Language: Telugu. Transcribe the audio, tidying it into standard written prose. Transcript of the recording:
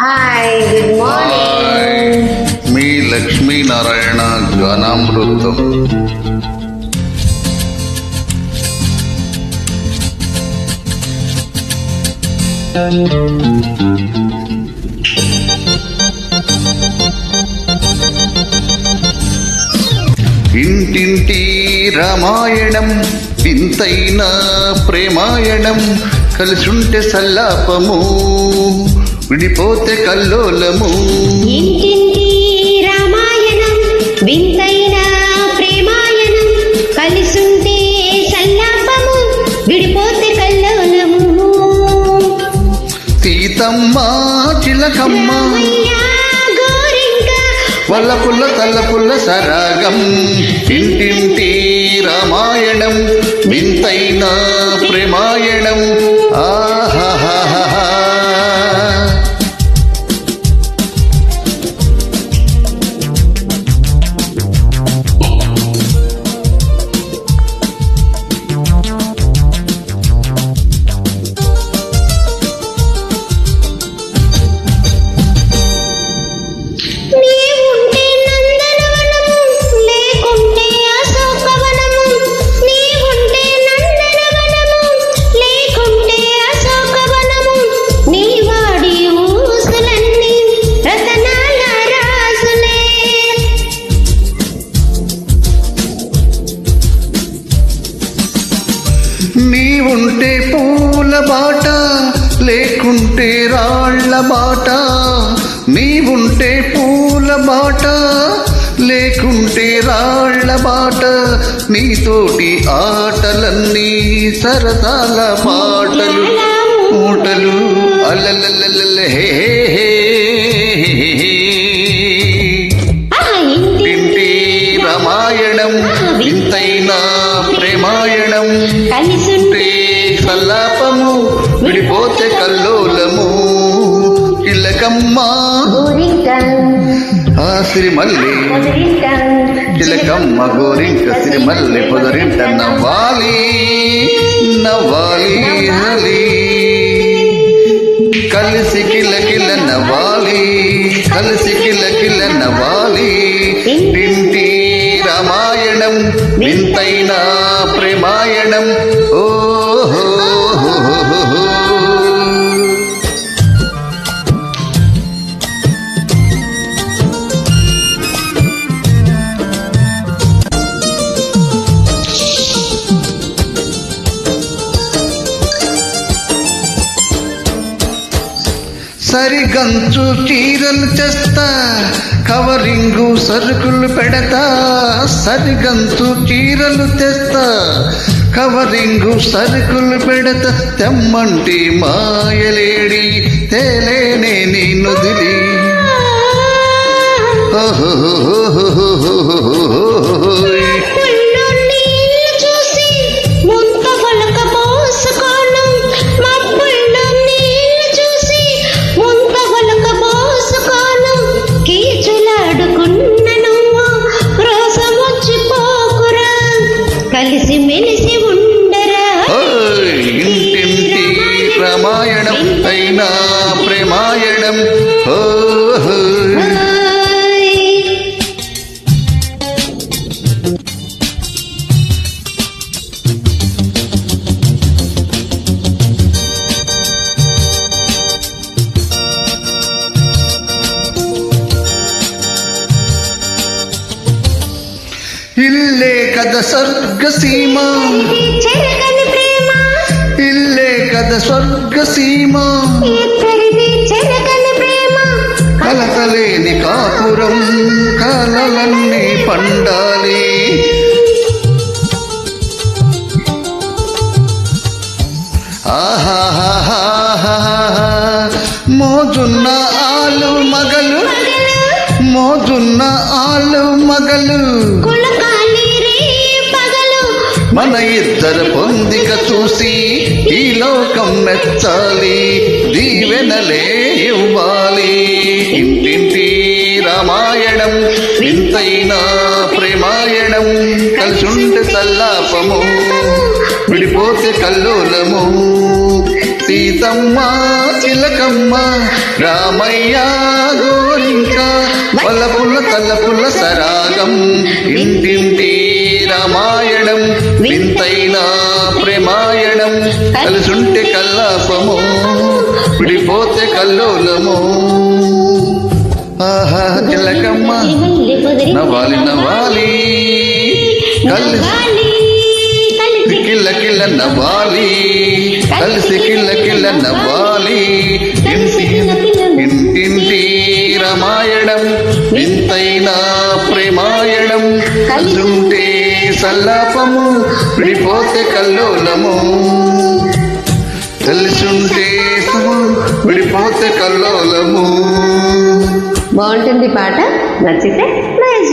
Hi good morning. మీ లక్ష్మీనారాయణ గానామృతం. ఇంటింటి రామాయణం, వింతైన ప్రేమాయణం, కలిసుంటే సల్లాపము, విడిపోతే కల్లోలము. ఇంటింటి రామాయణం, వింతైన ప్రేమాయణం, కలిసుంటే సల్లాపము, విడిపోతే కల్లోలము. సీతమ్మ చిలకమ్మ, వల్లపుల్ల తల్లపుల్ల సరాగం. ఇంటింటి రామాయణం, వింతైన ప్రేమాయణం. ఆహాహాహా. నీవుంటే పూల బాట, లేకుంటే రాళ్ల బాట. నీవుంటే పూల బాట, లేకుంటే రాళ్ల బాట. నీతోటి ఆటలన్నీ సరదాల పాటలు, మూటలు అల్లల్లల్ల హే హే. ఇంటి రామాయణం, వింతైన ప్రేమాయణం, కలిసుంటే సల్లాపము, విడిపోతే కల్లోలము. చిలకమ్మ ఆ సిరిమల్లి, చిలకమ్మ గోరింక సిరిమల్లి పొదరింట నవ్వాలి నవ్వాలి హలి. కలిసి కిలకిల నవ్వాలి, కలిసి కిలకిల నవ్వాలి. ఇంటి రామాయణం, వింతైన ప్రేమాయణం. ఓహో సరిగంచు చీరలు తెస్తా, కవరింగు సరుకులు పెడతా. సరిగంచు చీరలు తెస్తా, కవరింగు సరుకులు పెడతా. తెమ్మంటి మాయలేడి, తేలేనే నీ నుదిలి. కలిసి మెలిసి ఉండరా. ఇంటింటి రామాయణం, అయినా ప్రేమాయణం. ఓహో ఇల్లే కథ స్వర్గసీమ, చెరగని ప్రేమ. ఇల్లే కథ స్వర్గసీమ, చెరగని ప్రేమ. కలతలేని కాపురం, కలలన్నీ పండాలి. ఆహాహాహా. మోజున్న ఆలు మగలు, మోజున్న ఆలు మగలు, మన ఇద్దరు పొందిక చూసి ఈ లోకం మెచ్చాలి, దీవెనలే ఇవ్వాలి. ఇంటింటి రామాయణం, వింతైన ప్రేమాయణం, కలిసుంటే సల్లాపము, విడిపోతే కల్లోలము. సీతమ్మ చిలకమ్మ రామయ్య గోరింక వలపుల తలపుల సరాగం ఇంటింటి రామాయణం వింతైన ప్రేమాయణం కలిసుంటే కల్లాపము విడిపోతే కల్లోలము ఆహా చిలకమ్మ నవాలి నవాలి కలిసి కిల్ల కిల్ల నవ్వాలి కలిసి కిల్ల కిల్ల నవ్వాలి ఇంటింటి రామాయణం వింతైన ప్రేమాయణం కలిసుంటే సల్లాపము విడిపోతే కల్లోలము కలిసుంటే విడిపోతే కల్లోలము బాగుంటుంది పాట. నచ్చితే